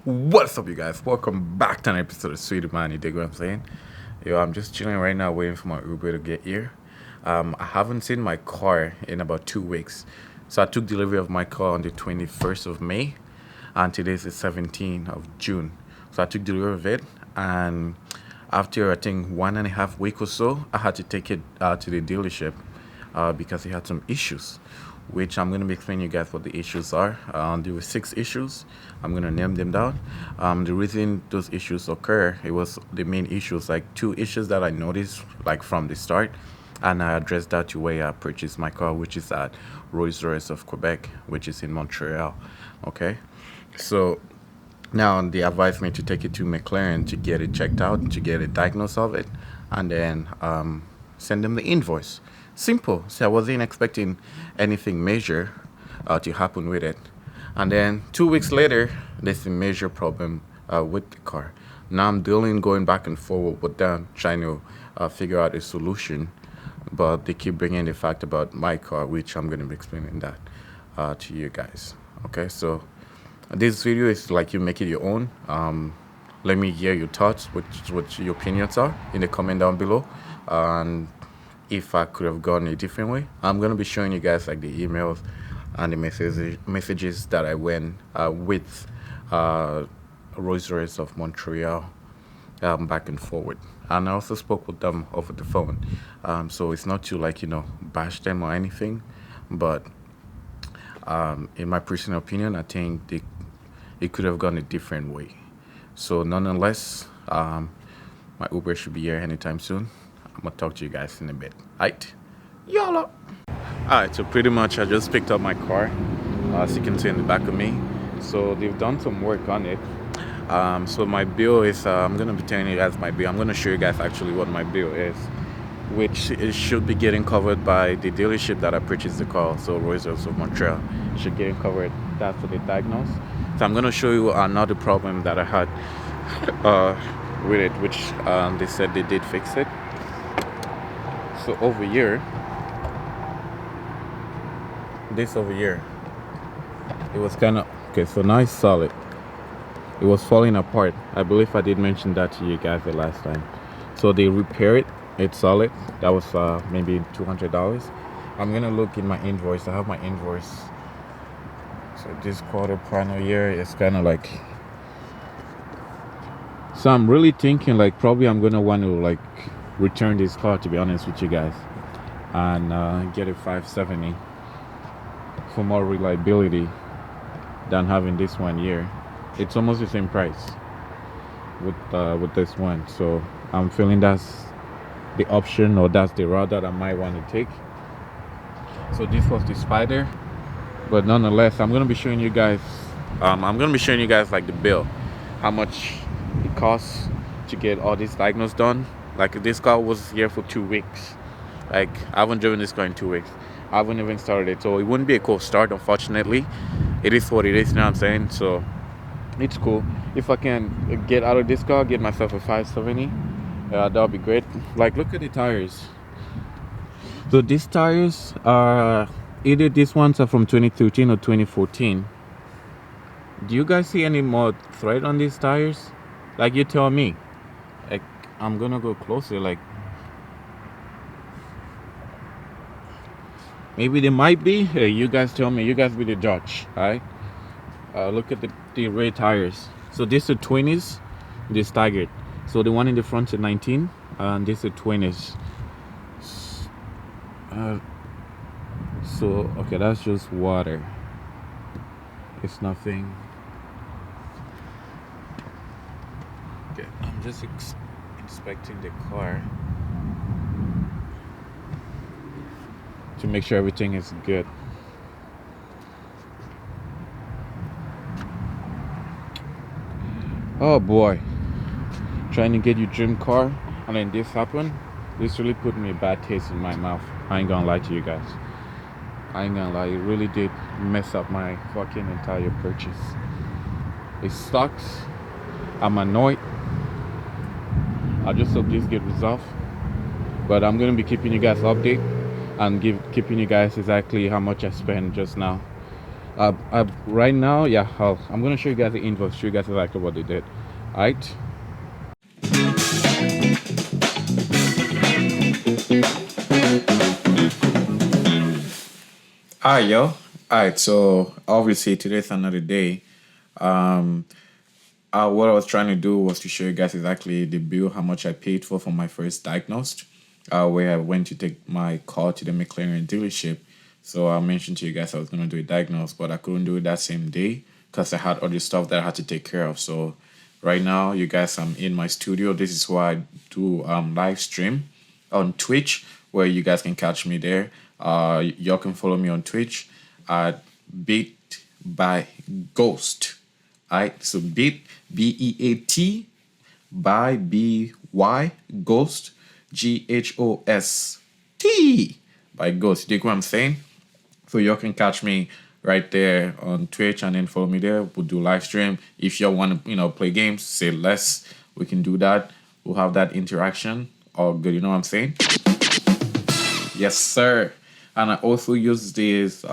What's up, you guys? Welcome back to an episode of Sweet Man. You dig what I'm saying? Yo, I'm just chilling right now, waiting for my Uber to get here. I haven't seen my car in about 2 weeks, so I took delivery of my car on the 21st of May, and today's the 17th of June. So I took delivery of it, and after I think 1.5 weeks or so, I had to take it to the dealership because it had some issues, which I'm going to be explaining you guys what the issues are. There were 6 issues. I'm going to name them down. The reason those issues occur, it was the main issues, like 2 issues that I noticed like from the start, and I addressed that to where I purchased my car, which is at Rolls-Royce of Quebec, which is in Montreal. Okay, so now they advised me to take it to McLaren to get it checked out, to get a diagnosis of it, and then send them the invoice. Simple. So I wasn't expecting anything major to happen with it. And then 2 weeks later, there's a major problem with the car. Now I'm dealing, going back and forward with them, trying to figure out a solution. But they keep bringing the fact about my car, which I'm going to be explaining that to you guys. Okay, so this video is like you make it your own. Let me hear your thoughts, what your opinions are in the comment down below. And if I could have gone a different way, I'm going to be showing you guys like the emails and the messages that I went with Rolls-Royce of Montreal back and forward. And I also spoke with them over the phone. So it's not to bash them or anything, but in my personal opinion, I think it could have gone a different way. So nonetheless, my Uber should be here anytime soon. I'm gonna talk to you guys in a bit. Alright? YOLO! Alright, so pretty much I just picked up my car, as you can see in the back of me. So they've done some work on it. So my bill is, I'm gonna be telling you guys my bill. I'm gonna show you guys actually what my bill is, which it should be getting covered by the dealership that I purchased the car. So Rolls-Royce of Montreal should get covered. That's what they diagnosed. So I'm gonna show you another problem that I had with it, which they said they did fix it. So over here, this over here, it was kind of okay. So now it's solid. It was falling apart. I believe I did mention that to you guys the last time. So they repair it. It's solid. That was maybe $200. I'm gonna look in my invoice. I have my invoice. So this quarter panel here is kind of like. So I'm really thinking like probably I'm gonna want to like return this car, to be honest with you guys, and get a 570 for more reliability than having this one here. It's almost the same price with this one, so I'm feeling that's the option, or that's the route that I might want to take. So this was the Spider, but nonetheless I'm gonna be showing you guys like the bill, how much it costs to get all this diagnosed done. Like this car was here for 2 weeks. Like I haven't driven this car in 2 weeks. I haven't even started it, so it wouldn't be a cool start, unfortunately. It is what it is, you know what I'm saying? So it's cool. If I can get out of this car, get myself a 570, that'll be great. Like look at the tires. So these tires are either these ones are from 2013 or 2014. Do you guys see any more thread on these tires? Like you tell me. Like I'm gonna go closer, like maybe there might be. Hey, you guys tell me, you guys be the judge. Alright, look at the rear tires. So these are 20s, they're staggered. So the one in the front is 19 and these are 20s. So okay, that's just water, it's nothing. Okay, I'm just inspecting the car to make sure everything is good. Oh boy, trying to get your dream car and then this happened. This really put me a bad taste in my mouth. I ain't gonna lie to you guys. I ain't gonna lie, it really did mess up my fucking entire purchase. It sucks. I'm annoyed. I just hope this gets resolved. But I'm gonna be keeping you guys updated and keeping you guys exactly how much I spent just now. Right now, yeah, I'm gonna show you guys the invoice, show you guys exactly what they did. All right. Alright, yo. Alright, so obviously today's another day. Um, what I was trying to do was to show you guys exactly the bill, how much I paid for my first diagnosed, where I went to take my car to the McLaren dealership. So I mentioned to you guys I was gonna do a diagnose, but I couldn't do it that same day because I had other stuff that I had to take care of. So right now, you guys, I'm in my studio. This is why I do live stream on Twitch, where you guys can catch me there. Y'all can follow me on Twitch at Beat by Ghost. Alright, so Beat by BY Ghost GHOST by Ghost. You dig what I'm saying? So you can catch me right there on Twitch and then follow me there. We'll do live stream. If you want to, play games, say less. We can do that. We'll have that interaction. All good, you know what I'm saying? Yes, sir. And I also use this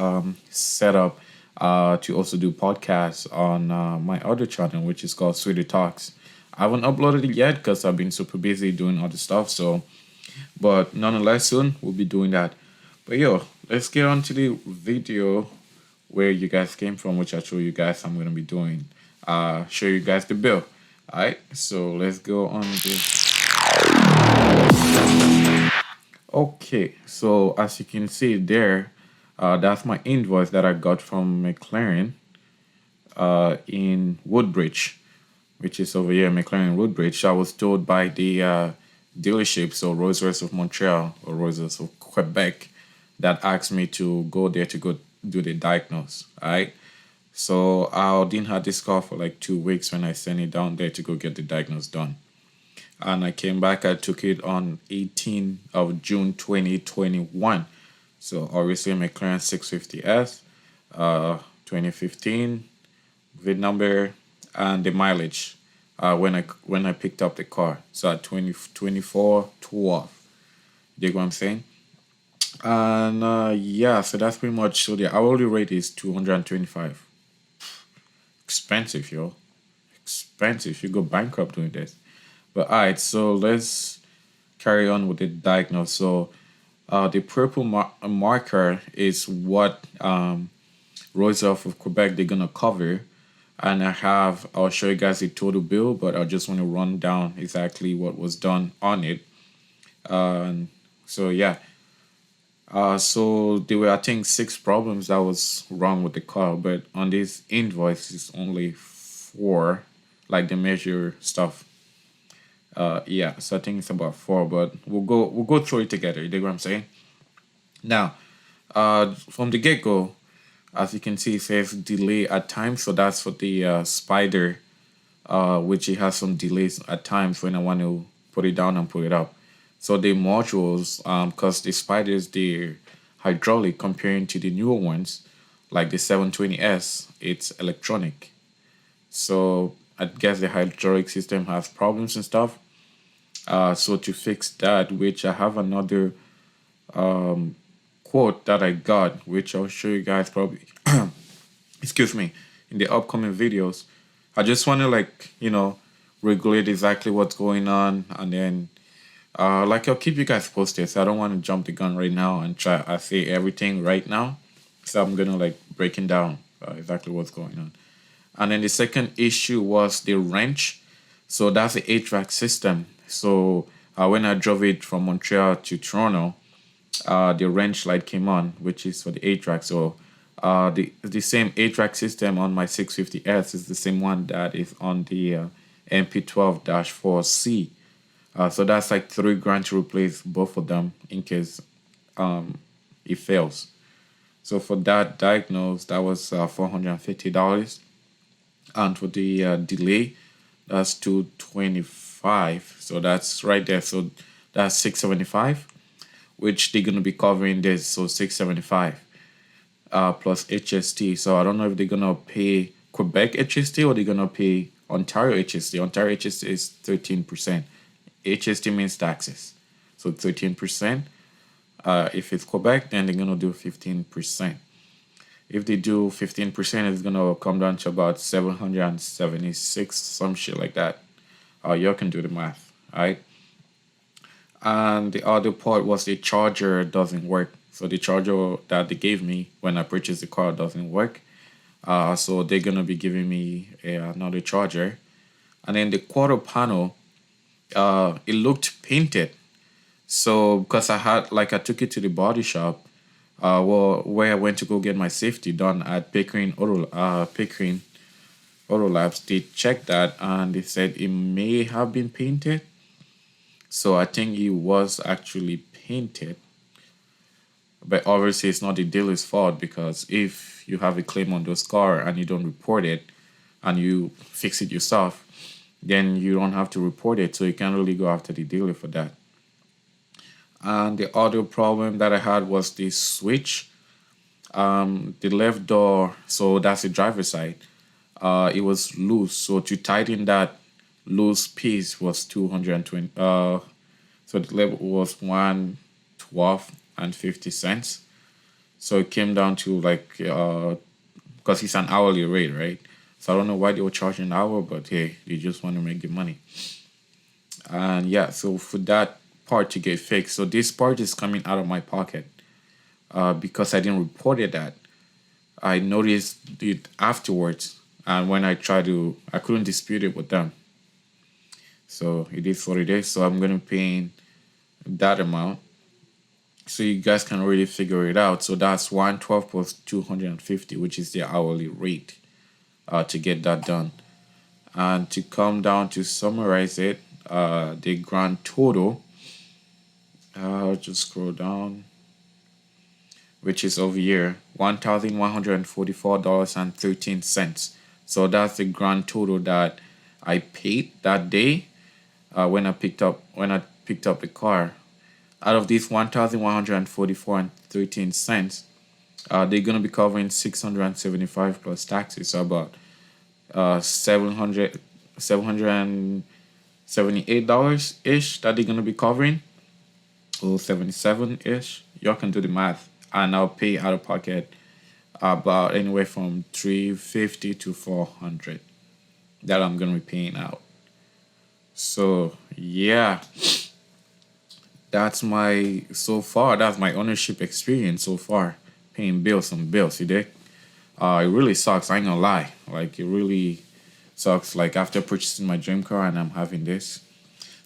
setup to also do podcasts on my other channel, which is called Sweetie Talks. I haven't uploaded it yet because I've been super busy doing other stuff. So, but nonetheless, soon we'll be doing that. But yo, let's get on to the video where you guys came from, which I show you guys I'm gonna be doing. Show you guys the bill. Alright, so let's go on this. Okay, so as you can see there, that's my invoice that I got from McLaren in Woodbridge, which is over here, McLaren Woodbridge. I was told by the dealership, so Rolls-Royce of Montreal or Rolls-Royce of Quebec, that asked me to go there to go do the diagnose. All right. So I didn't have this car for like 2 weeks when I sent it down there to go get the diagnose done. And I came back, I took it on 18th of June 2021. So obviously McLaren 650s, 2015, VIN number, and the mileage when I picked up the car. So at 24/12. You get what I'm saying? And yeah, so that's pretty much, so the hourly rate is 225. Expensive, yo. Expensive. You go bankrupt doing this. But alright, so let's carry on with the diagnose. So the purple marker is what Royce off of Quebec they're gonna cover. And I'll show you guys the total bill, but I just want to run down exactly what was done on it. So yeah. So there were, I think, 6 problems that was wrong with the car, but on this invoice it's only 4, like the measure stuff. Yeah, so I think it's about 4, but we'll go through it together. You dig what I'm saying? Now, from the get go, as you can see, it says delay at times. So that's for the spider, which it has some delays at times when I want to put it down and put it up. So the modules, because the spiders, they're hydraulic comparing to the newer ones, like the 720S, it's electronic. So I guess the hydraulic system has problems and stuff. So to fix that, which I have another quote that I got, which I'll show you guys probably, excuse me, in the upcoming videos. I just want to regulate exactly what's going on, and then I'll keep you guys posted. So I don't want to jump the gun right now and try I say everything right now. So I'm gonna breaking down exactly what's going on. And then the second issue was the wrench. So that's the HVAC system. So when I drove it from Montreal to Toronto, the wrench light came on, which is for the HVAC. So the same HVAC system on my 650S is the same one that is on the MP12-4C. So that's like $3,000 to replace both of them in case it fails. So for that diagnose, that was $450, and for the delay, that's $225. So that's right there. So that's $675, which they're gonna be covering this. So $675 plus HST. So I don't know if they're gonna pay Quebec HST or they're gonna pay Ontario HST. Ontario HST is 13%. HST means taxes. So 13%. If it's Quebec, then they're gonna do 15%. If they do 15%, it's gonna come down to about 776, some shit like that. You can do the math, right? And the other part was the charger doesn't work. So the charger that they gave me when I purchased the car doesn't work. So they're gonna be giving me another charger. And then the quarter panel, it looked painted. So because I took it to the body shop, where I went to go get my safety done at Pickering Auto Labs, they checked that and they said it may have been painted. So I think it was actually painted. But obviously, it's not the dealer's fault because if you have a claim on those car and you don't report it and you fix it yourself, then you don't have to report it. So you can't really go after the dealer for that. And the other problem that I had was the switch. The left door, so that's the driver's side. It was loose. So to tighten that loose piece was 220. So the level was 112 and 50 cents. So it came down to like because it's an hourly rate, right? So I don't know why they were charging an hour, but hey, they just want to make the money. And yeah, so for that part to get fixed, so this part is coming out of my pocket because I didn't report it that. I noticed it afterwards, and when I couldn't dispute it with them. So it is what it is. So I'm gonna pay that amount, so you guys can already figure it out. So that's 112 plus 250, which is the hourly rate to get that done. And to come down to summarize it, the grand total, I'll just scroll down, which is over here, $1,144.13. So that's the grand total that I paid that day when I picked up the car. Out of this 1,144.13, they're gonna be covering 675 plus taxes, so about 778 ish that they're gonna be covering, or 77 ish. Y'all can do the math, and I'll pay out of pocket about anywhere from 350 to 400 that I'm gonna be paying out. So yeah, that's my ownership experience so far, paying some bills, you dig? It really sucks, I ain't gonna lie. Like, it really sucks, like, after purchasing my dream car and I'm having this.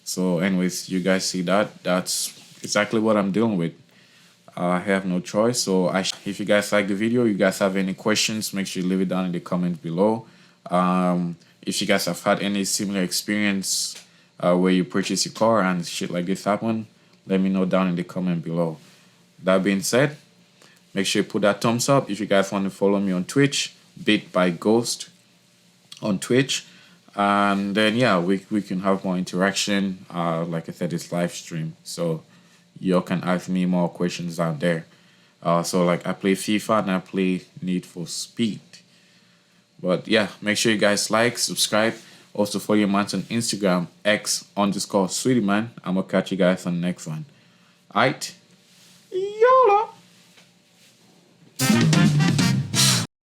So anyways, you guys see that? That's exactly what I'm dealing with. I have no choice. So if you guys like the video, you guys have any questions, make sure you leave it down in the comments below. If you guys have had any similar experience where you purchase your car and shit like this happen, let me know down in the comment below. That being said, make sure you put that thumbs up. If you guys want to follow me on Twitch, Bit by Ghost on Twitch. And then yeah, we can have more interaction. Like I said, it's live stream, so y'all can ask me more questions out there. So like, I play FIFA and I play Need for Speed. But yeah, make sure you guys like, subscribe. Also follow your man on Instagram, X_SweetieMan. I'm gonna catch you guys on the next one. Alright?